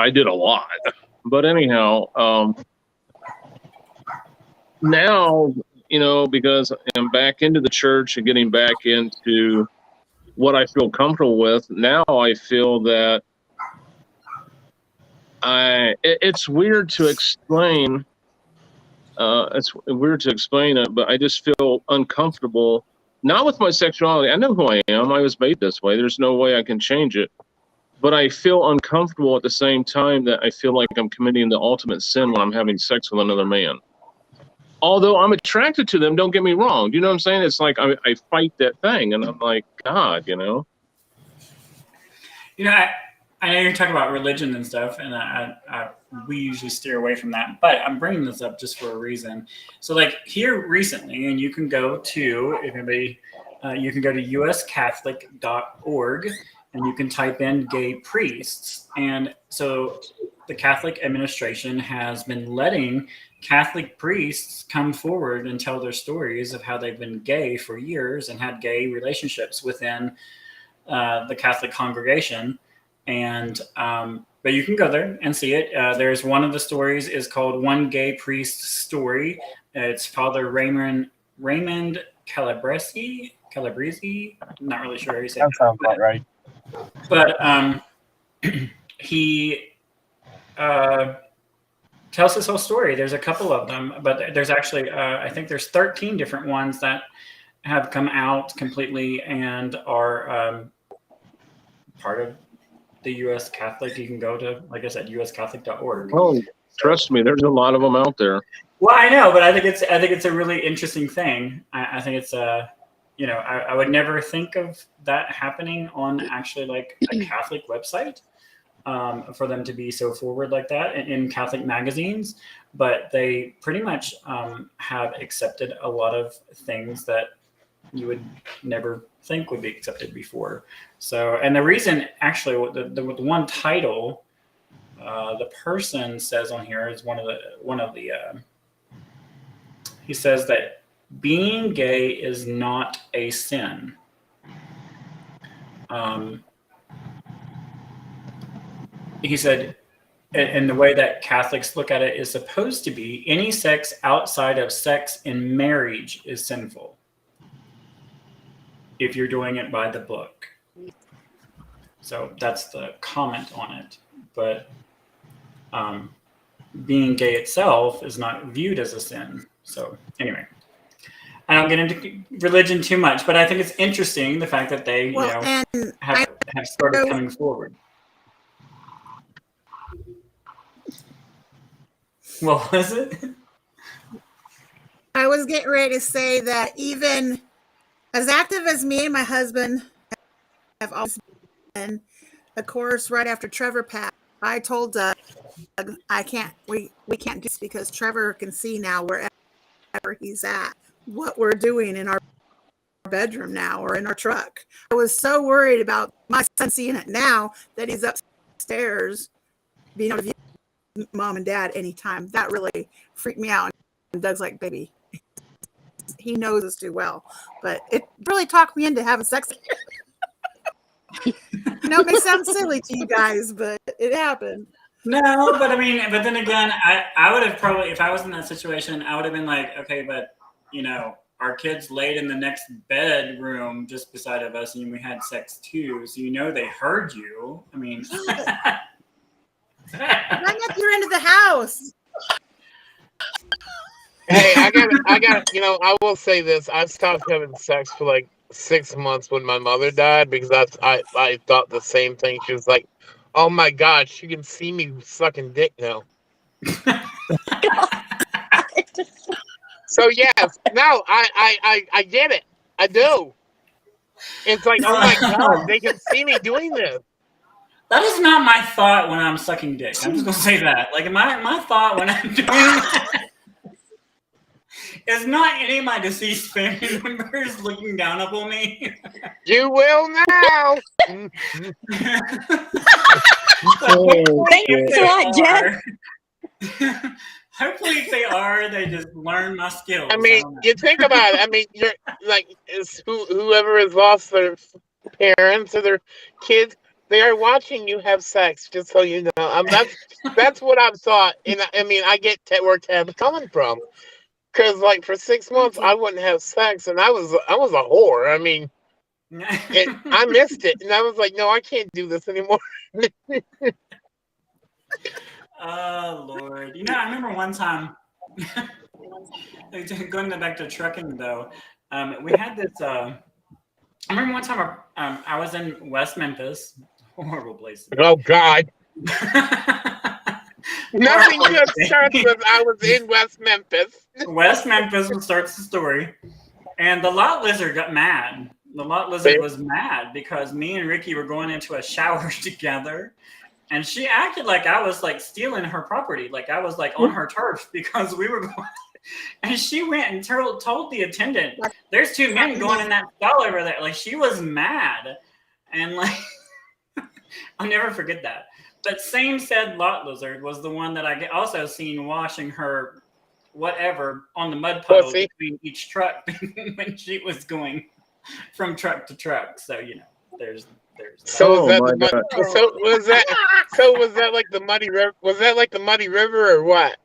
did a lot. But anyhow, now, because I'm back into the church and getting back into what I feel comfortable with, now I feel that it's weird to explain. It's weird to explain it, but I just feel uncomfortable, not with my sexuality. I know who I am. I was made this way. There's no way I can change it. But I feel uncomfortable at the same time that I feel like I'm committing the ultimate sin when I'm having sex with another man. Although I'm attracted to them, don't get me wrong. You know what I'm saying? It's like I fight that thing, and I'm like, God, I know you're talking about religion and stuff, and we usually steer away from that. But I'm bringing this up just for a reason. So, like here recently, and you can go to you can go to uscatholic.org, and you can type in gay priests. And so the Catholic administration has been letting Catholic priests come forward and tell their stories of how they've been gay for years and had gay relationships within the Catholic congregation. And but you can go there and see it. There's one of the stories is called One Gay Priest Story. It's Father Raymond Calabrese. I'm not really sure how you say that. Sounds about right. But he tells this whole story. There's a couple of them, but there's actually I think there's 13 different ones that have come out completely and are part of the U.S. Catholic. You can go to, like I said, uscatholic.org. Oh, trust me, there's a lot of them out there. Well, I know, but I think it's a really interesting thing. I think it's I would never think of that happening on actually like a Catholic website. For them to be so forward like that in Catholic magazines, but they pretty much have accepted a lot of things that you would never think would be accepted before. So, and the reason actually, the one title the person says on here is one of the he says that being gay is not a sin. He said, and the way that Catholics look at it is supposed to be any sex outside of sex in marriage is sinful if you're doing it by the book. So that's the comment on it. But being gay itself is not viewed as a sin. So anyway, I don't get into religion too much, but I think it's interesting the fact that they have started coming forward. What was it? I was getting ready to say that even as active as me and my husband have always been, of course, right after Trevor passed, I told Doug, we can't do this because Trevor can see now wherever he's at, what we're doing in our bedroom now or in our truck. I was so worried about my son seeing it now that he's upstairs being able to view mom and dad anytime. That really freaked me out. And Doug's like, baby, he knows us too well, but it really talked me into having sex. I know it may sound silly to you guys, but it happened. No, but I mean, but then again, I would have probably, if I was in that situation, I would have been like, okay, but you know, our kids laid in the next bedroom just beside of us, and we had sex too, so you know they heard you. I mean, I'm at your end of the house. Hey, I got. You know, I will say this: I stopped having sex for like 6 months when my mother died because I thought the same thing. She was like, "Oh my God, she can see me sucking dick now." So yes, no, I get it. I do. It's like, oh my God, they can see me doing this. that is not my thought when I'm sucking dick. I'm just gonna say that. Like my thought when I'm doing that is not any of my deceased family members looking down upon me. You will now. Thanks a lot, Jeff. Hopefully, if they are, they just learn my skills. I mean, you think about it. I mean, you're like, whoever has lost their parents or their kids, they are watching you have sex. Just so you know, that's what I've thought. And I mean, I get where Tab's coming from, because like for 6 months I wouldn't have sex, and I was a whore. I mean, I missed it, and I was like, no, I can't do this anymore. Oh Lord! You know, I remember one time. Going back to trucking though, we had this. I remember one time I was in West Memphis, horrible place. Oh God! Nothing good starts with I was in West Memphis. West Memphis starts the story, and the lot lizard got mad. The lot lizard was mad because me and Ricky were going into a shower together. And she acted like I was like stealing her property, like I was like on her turf because we were going. And she went and told the attendant, "There's 2 men going in that stall over there." Like she was mad, and like I'll never forget that. But same said lot lizard was the one that I also seen washing her whatever on the mud puddle between each truck when she was going from truck to truck. So you know, there's. So was that like the muddy river? Was that like the muddy river or what?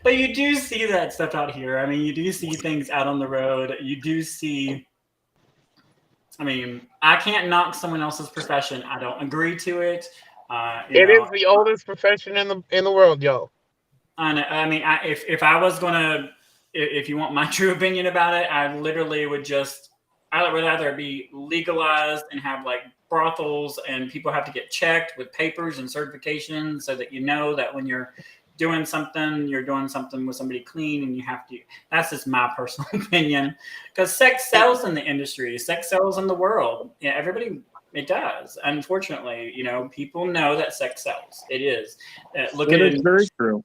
But you do see that stuff out here. I mean, you do see things out on the road. You do see. I mean, I can't knock someone else's profession. I don't agree to it. It is the oldest profession in the world, yo. And I mean, if I was gonna, if you want my true opinion about it, I literally would I would either be legalized and have like brothels and people have to get checked with papers and certifications so that you know that when you're doing something with somebody clean, and you have to. That's just my personal opinion, because sex sells in the industry, sex sells in the world. Yeah, everybody. It does. Unfortunately, you know, people know that sex sells. It is. Look at it. It's very true.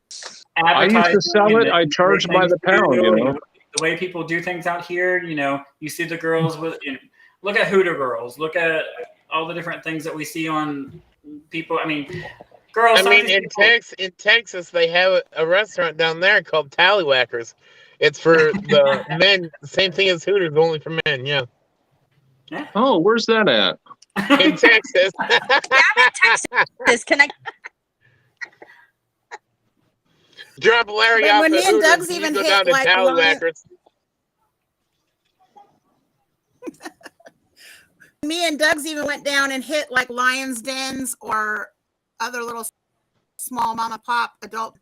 I used to sell it. I charged by the pound, you know. The way people do things out here, you know, you see the girls with, you know, look at Hooter girls. Look at all the different things that we see on people. I mean, girls. I mean, in Texas, they have a restaurant down there called Tallywhackers. It's for the men. Same thing as Hooters, only for men. Yeah. Oh, where's that at? In Texas. Yeah, I'm in Texas. Can I? Drop Larry off when at me and Hooters, Doug's you even go hit down to like Tallywhackers. Me and Doug's even went down and hit like Lions Dens or other little small mom and pop adult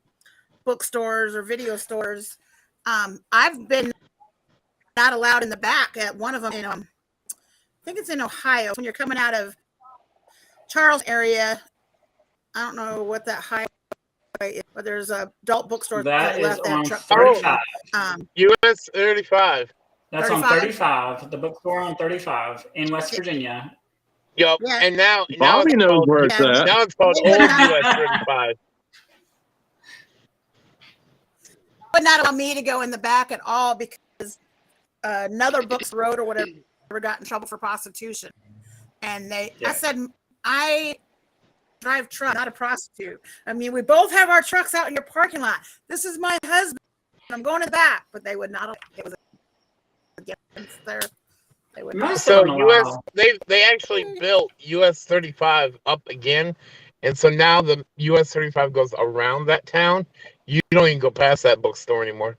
bookstores or video stores. I've been not allowed in the back at one of them in I think it's in Ohio. When you're coming out of Charles area, I don't know what that highway is, but there's a adult bookstore That to the is left. That on truck 35. US 35. That's on 35? 35. The bookstore on 35 in West Virginia. Yep. Yeah. And now Bobby it's knows called, where it's at. now it's called They would Old not- US 35. Would not allow me to go in the back at all because another Books Road or whatever got in trouble for prostitution, and I said, I drive truck, not a prostitute. I mean, we both have our trucks out in your parking lot. This is my husband. I'm going to the back, but they would not. It was against their. They would not. So US they actually built US 35 up again, and so now the US 35 goes around that town. You don't even go past that bookstore anymore.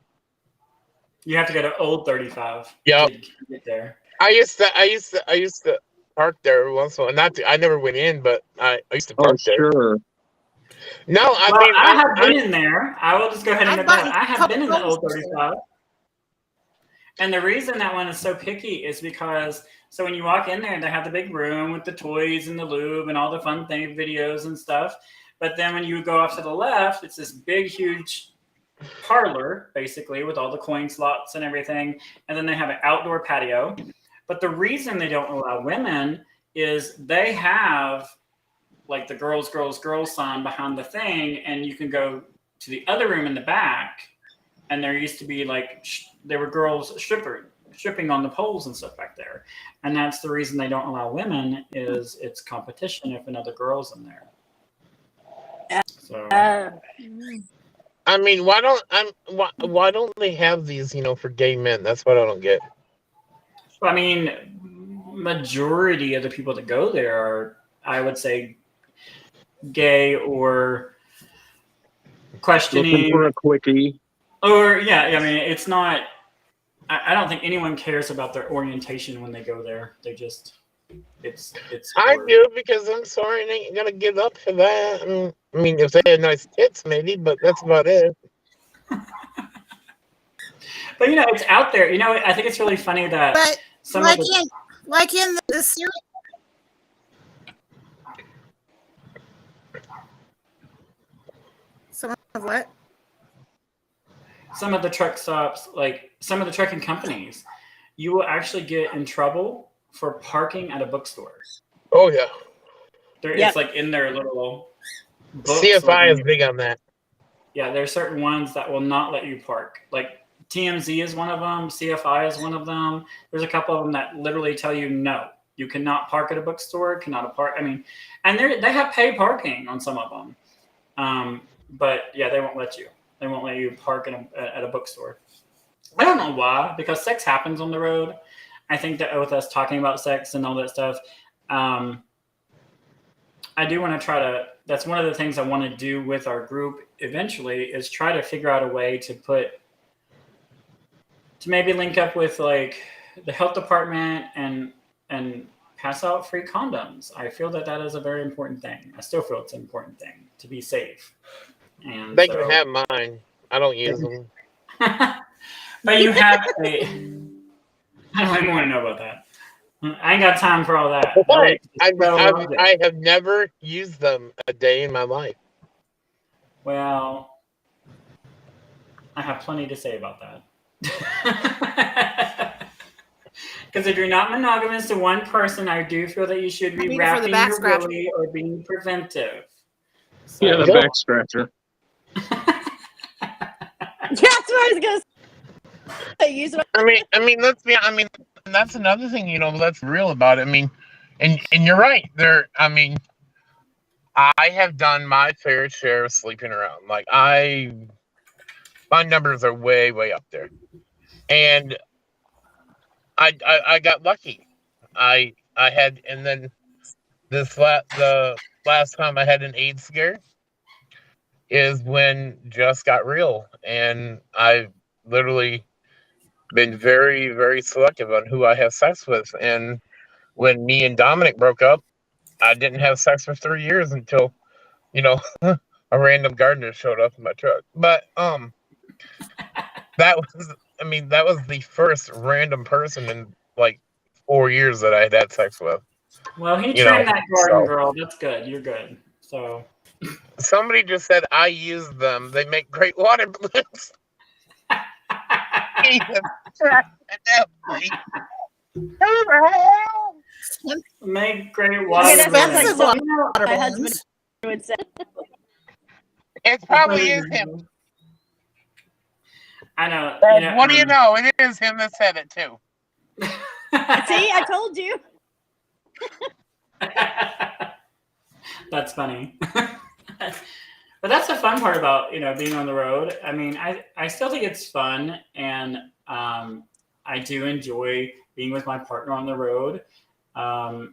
You have to go to Old 35. Yep. To get there. I used to park there every once in a while. I never went in, but I used to park there. Sure. No, I have been in there. I will just go ahead and admit that. I have been in the couple Old 35. And the reason that one is so picky is because, so when you walk in there, they have the big room with the toys and the lube and all the fun thing, videos and stuff. But then when you go off to the left, it's this big, huge parlor, basically, with all the coin slots and everything. And then they have an outdoor patio. But the reason they don't allow women is they have like the girls sign behind the thing, and you can go to the other room in the back, and there used to be like there were girls stripping on the poles and stuff back there, and that's the reason they don't allow women is it's competition if another girl's in there. So I mean, why don't they have these, for gay men? That's what I don't get. I mean, majority of the people that go there are, I would say, gay or questioning. Looking for a quickie. Or, yeah, I mean, it's not, I don't think anyone cares about their orientation when they go there. They just, it's. I do, because I'm sorry, I ain't gonna give up for that. I mean, if they had nice tits, maybe, but that's about it. But, it's out there. I think it's really funny that But like in the series. Some of what? Some of the truck stops, like some of the trucking companies, you will actually get in trouble for parking at a bookstore. Oh yeah. It's like in their little books. CFI is big on that. Yeah, there are certain ones that will not let you park. Like TMZ is one of them. CFI is one of them. There's a couple of them that literally tell you no, you cannot park at a bookstore. Cannot park. I mean, and they have paid parking on some of them. But yeah, they won't let you. They won't let you park at a bookstore. I don't know why, because sex happens on the road. I think that with us talking about sex and all that stuff, I do want to try to, that's one of the things I want to do with our group eventually is try to figure out a way to maybe link up with like the health department and pass out free condoms. I feel that is a very important thing. I still feel it's an important thing to be safe. And they can have mine. I don't use them. But you have I don't even want to know about that. I ain't got time for all that. I have never used them a day in my life. Well, I have plenty to say about that. Because if you're not monogamous to one person, I do feel that you should be wrapping your willy or being preventive. So, yeah, the back scratcher. That's what I was gonna say. I mean, that's another thing, that's real about it. I mean, and you're right. I have done my fair share of sleeping around. Like my numbers are way, way up there. And I got lucky. I had, and then the last time I had an AIDS scare is when just got real, and I've literally been very, very selective on who I have sex with. And when me and Dominic broke up, I didn't have sex for 3 years until, a random gardener showed up in my truck. But that was the first random person in like 4 years that I had sex with. Well, he trained that garden girl. That's good. You're good. So Somebody just said I use them. They make great water balloons. Jesus Christ, no, please. Who the hell? Make great Okay, water that sounds like balloons. something Water my husband balloons. would say. It probably is him. I know. What do you know? It is him that said it too. See, I told you. That's funny. But that's the fun part about being on the road. I mean, I still think it's fun, and I do enjoy being with my partner on the road. I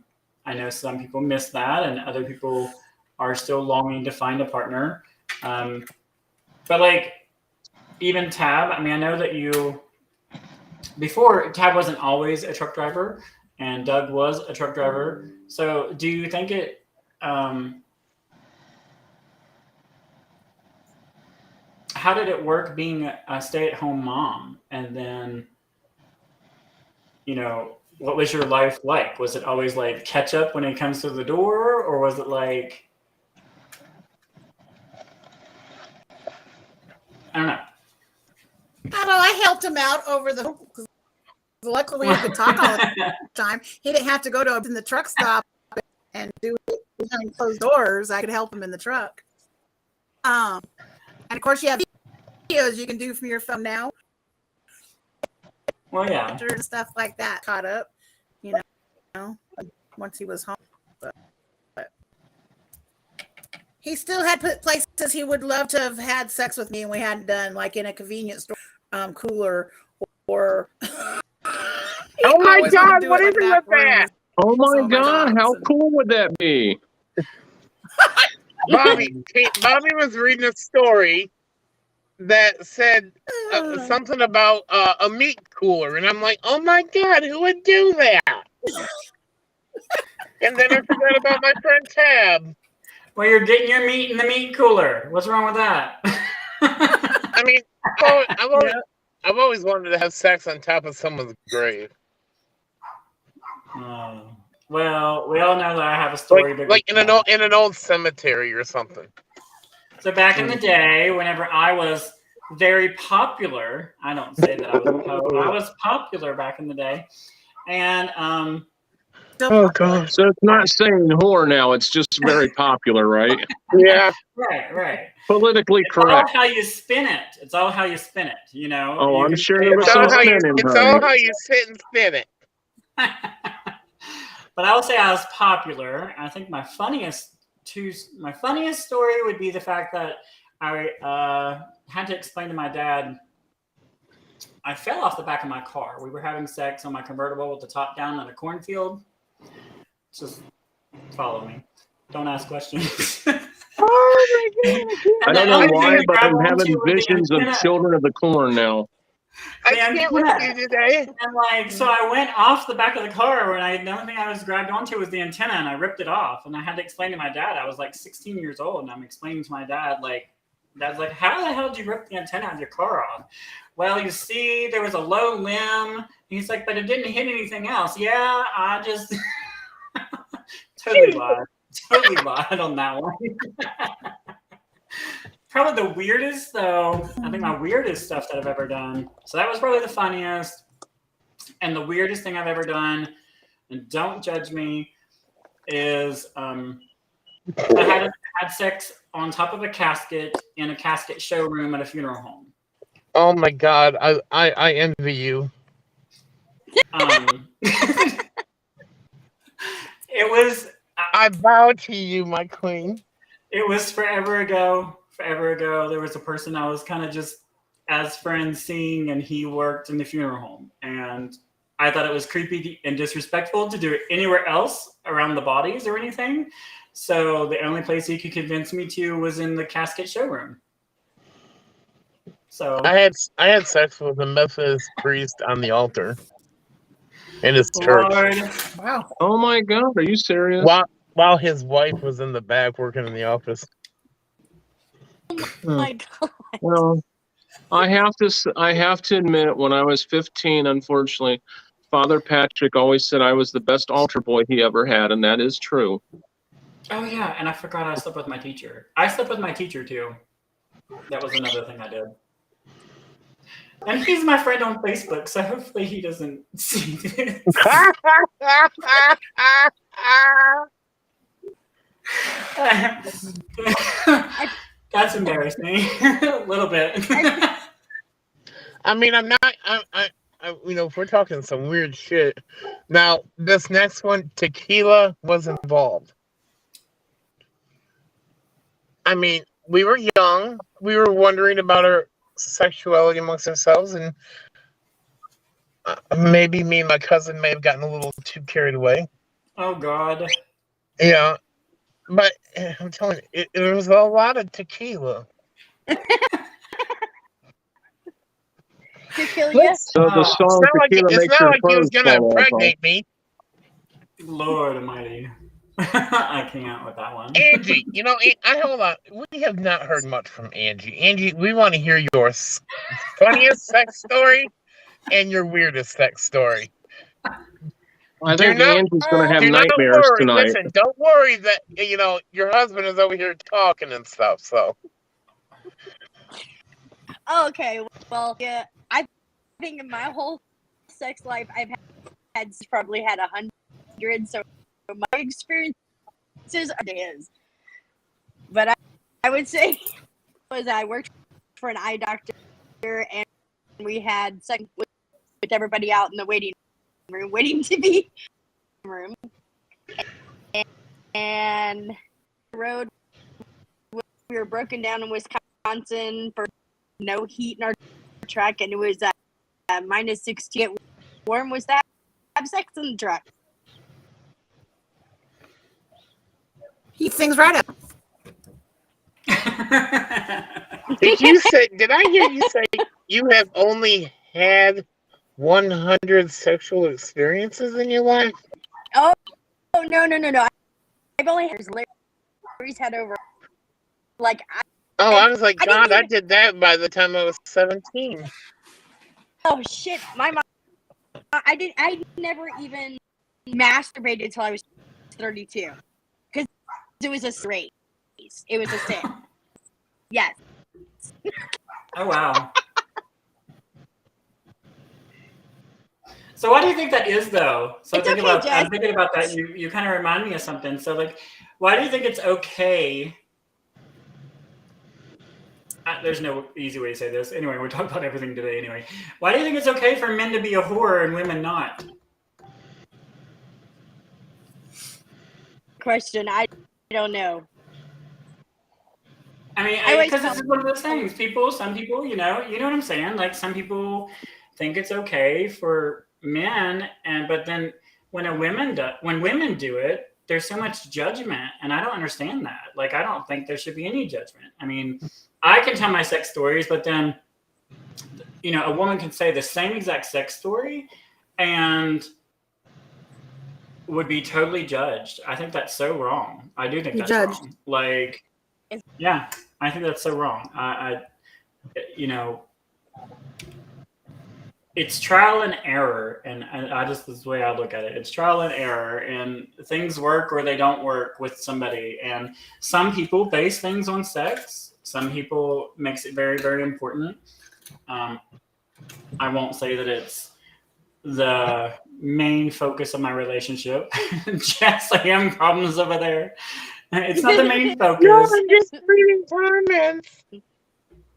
know some people miss that, and other people are still longing to find a partner. But like even Tab, I mean, I know that before Tab wasn't always a truck driver, and Doug was a truck driver. So do you think it? How did it work being a stay-at-home mom? And then, what was your life like? Was it always like catch up when it comes to the door, or was it like, I don't know. I don't know. I helped him out over the. Luckily, he could talk all the time. He didn't have to go in the truck stop and do it behind closed doors. I could help him in the truck. And of course, you have videos you can do from your phone now. Well, yeah. And stuff like that. Caught up, once he was home. But he still had places he would love to have had sex with me, and we hadn't done, like in a convenience store, cooler, or. Oh my God! What is it with that? Oh my God! How cool would that be? Bobby was reading a story that said something about a meat cooler, and I'm like, oh my God, who would do that? And then I forgot about my friend Tab. Well, you're getting your meat in the meat cooler. What's wrong with that? I mean, I've always wanted to have sex on top of someone's grave. Well, we all know that I have a story. Like in an old cemetery or something. So back in the day, whenever I was very popular, I don't say that I was a po, I was popular back in the day, and oh God! So it's not saying whore now; it's just very popular, right? Yeah. Right. Politically It's correct. all how you spin it. It's all how you spin it. Oh, I'm sure there was It's some all spinning. how you sit and spin it. But I will say I was popular. I think my funniest story would be the fact that I had to explain to my dad. I fell off the back of my car. We were having sex on my convertible with the top down in a cornfield. Just follow me. Don't ask questions. Oh my God! I don't know why, but I'm having visions of children of the corn now. I can't with you today. And so I went off the back of the car, and the only thing I was grabbed onto was the antenna, and I ripped it off. And I had to explain to my dad. I was like 16 years old, and I'm explaining to my dad, Dad's like, how the hell did you rip the antenna of your car off? Well, you see, there was a low limb. And he's like, but it didn't hit anything else. Yeah, I just totally lied on that one. Probably the weirdest, though. I think my weirdest stuff that I've ever done. So that was probably the funniest. And the weirdest thing I've ever done, and don't judge me, is I had sex on top of a casket in a casket showroom at a funeral home. Oh my God, I envy you. It was. I bow to you, my queen. It was forever ago. There was a person I was kind of just as friends seeing, and he worked in the funeral home. And I thought it was creepy and disrespectful to do it anywhere else around the bodies or anything. So the only place he could convince me to was in the casket showroom. So I had sex with a Methodist priest on the altar in his church. Lord. Wow. Oh my God, are you serious? While his wife was in the back working in the office. Oh my God. Well, I have to admit, when I was 15, unfortunately, Father Patrick always said I was the best altar boy he ever had, and that is true. Oh yeah, and I forgot I slept with my teacher. I slept with my teacher too. That was another thing I did. And he's my friend on Facebook, so hopefully he doesn't see this. That's embarrassing. A little bit. I mean, I'm not. If we're talking some weird shit. Now, this next one, tequila was involved. I mean, we were young. We were wondering about our sexuality amongst ourselves, and maybe me and my cousin may have gotten a little too carried away. Oh God. Yeah, but I'm telling you, it was a lot of tequila. Tequila. So the song "Tequila" It's makes not your like he was clothes gonna fall off. impregnate me. Lord Almighty. I can't with that one. Angie, hold on. We have not heard much from Angie. Angie, we want to hear your funniest sex story and your weirdest sex story. I think Angie's going to have Do not nightmares worry. tonight. Listen, don't worry that your husband is over here talking and stuff. So Okay, well, yeah, I think in my whole sex life, I've probably had 100. So my experiences are his. But I would say was I worked for an eye doctor, and we had sex with everybody out in the waiting room, waiting to be room, and the road. We were broken down in Wisconsin for no heat in our truck, and it was minus 60. Warm was that? Have sex in the truck. He sings right up. did I hear you say you have only had 100 sexual experiences in your life? Oh no! I've only had Larry's had over like. I was like, God, I did that by the time I was 17. Oh shit! My mom. I never even masturbated until I was 32, because it was a race. It was a sin. Yes. Oh wow. So why do you think that is, though? So It's I'm Jess. thinking about that. You kind of remind me of something. So like, why do you think it's okay? There's no easy way to say this. Anyway, we're talking about everything today. Anyway, why do you think it's okay for men to be a whore and women not? Question. I don't know. I mean, because this is one of those things. Some people, you know what I'm saying? Like, some people think it's okay for men, but then when women do it, there's so much judgment, and I don't understand that. Like, I don't think there should be any judgment. I mean, I can tell my sex stories, but then, a woman can say the same exact sex story, and would be totally judged. I think that's so wrong. I do think that's wrong. Like, yeah, I think that's so wrong. It's trial and error, and this is the way I look at it. It's trial and error, and things work or they don't work with somebody. And some people base things on sex. Some people makes it very, very important. I won't say that it's the main focus of my relationship. Jess, I am problems over there. It's not the main focus. No, I'm just reading comments.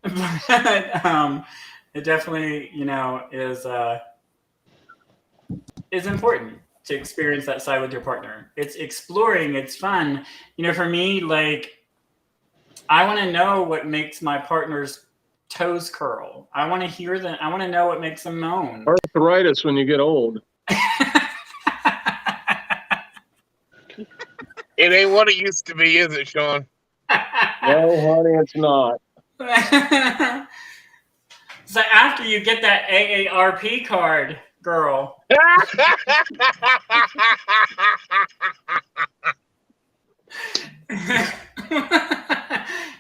But it definitely, is important to experience that side with your partner. It's exploring. It's fun. For me, like, I want to know what makes my partner's toes curl. I want to hear them. I want to know what makes them moan. Arthritis when you get old. It ain't what it used to be, is it, Sean? No, honey, it's not. So after you get that AARP card, girl.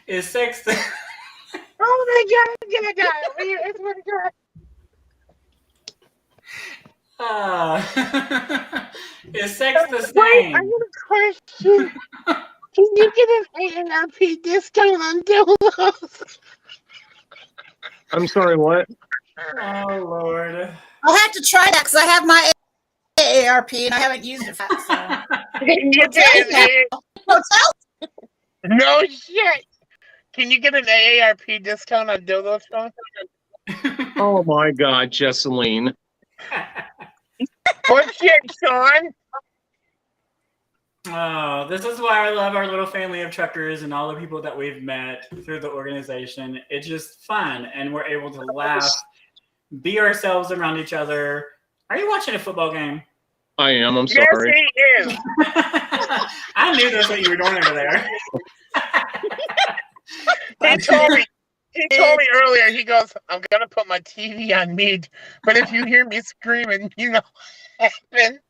Is sex the... Oh my God, I'm gonna die. It's gonna die. Is sex the same? Wait, I got a question. Can you get an AARP discount on dildos? I'm sorry, what? Oh Lord. I'll have to try that because I have my AARP and I haven't used it for that. Can you get an Hotel? No shit. Can you get an AARP discount on dildos, Sean? Oh my God, Jesseline. What shit, Sean? Oh, this is why I love our little family of truckers and all the people that we've met through the organization. It's just fun, and we're able to laugh, be ourselves around each other. Are you watching a football game? I am. I'm Yes, sorry. he is. I knew that's what you were doing over there. He told me earlier, he goes, I'm going to put my TV on mute, but if you hear me screaming, you know what happened.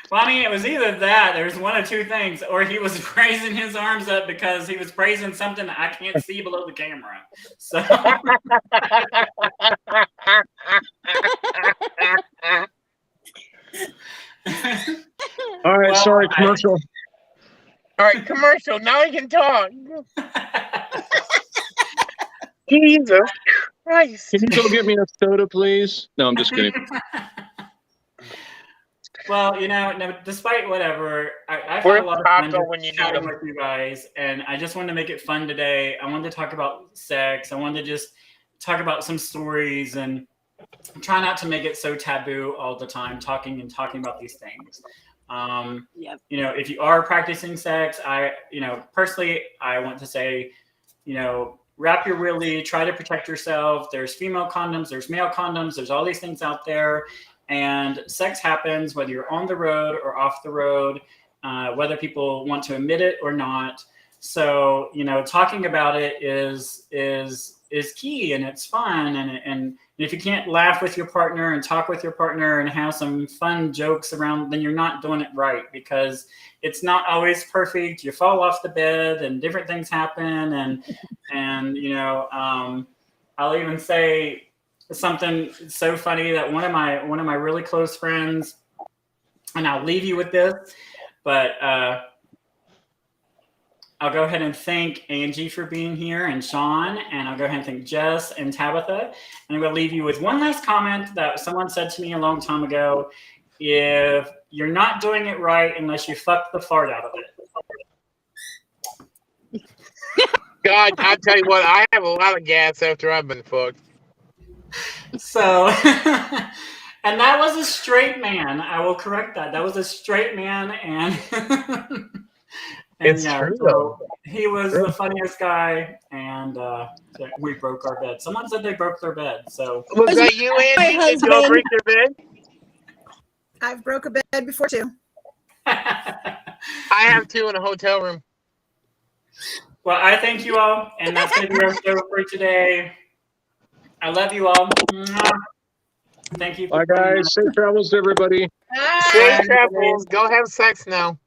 Well, I mean, it was either that, there was one of two things, or he was raising his arms up because he was praising something that I can't see below the camera. So, All right, Well, sorry, commercial. All right, commercial. Now he can talk. Jesus Christ. Can you go get me a soda, please? No, I'm just kidding. Well, no, despite whatever, I've We're had a lot of Taco fun when you just need chatting 'em. with you guys, and I just wanted to make it fun today. I wanted to talk about sex. I wanted to just talk about some stories and try not to make it so taboo all the time, talking about these things. Yep. If you are practicing sex, personally, I want to say, wrap your willy, try to protect yourself. There's female condoms, there's male condoms, there's all these things out there. And sex happens whether you're on the road or off the road, whether people want to admit it or not. So, talking about it is key, and it's fun. And if you can't laugh with your partner and talk with your partner and have some fun jokes around, then you're not doing it right, because it's not always perfect. You fall off the bed and different things happen. And I'll even say something so funny that one of my really close friends, and I'll leave you with this, but I'll go ahead and thank Angie for being here, and Sean, and I'll go ahead and thank Jess and Tabitha. And I'm going to leave you with one last comment that someone said to me a long time ago. If you're not doing it right unless you fuck the fart out of it. God, I'll tell you what, I have a lot of gas after I've been fucked. So, and that was a straight man. I will correct that. That was a straight man, and It's true, so he was the funniest guy, and we broke our bed. Someone said they broke their bed. So Was that you, Andy? My Did you all husband. break your bed? I've broke a bed before too. I have two in a hotel room. Well, I thank you all, and that's going to be our show for today. I love you all. Mwah. Thank you. Bye, guys. Safe travels to everybody. Safe travels. Go have sex now.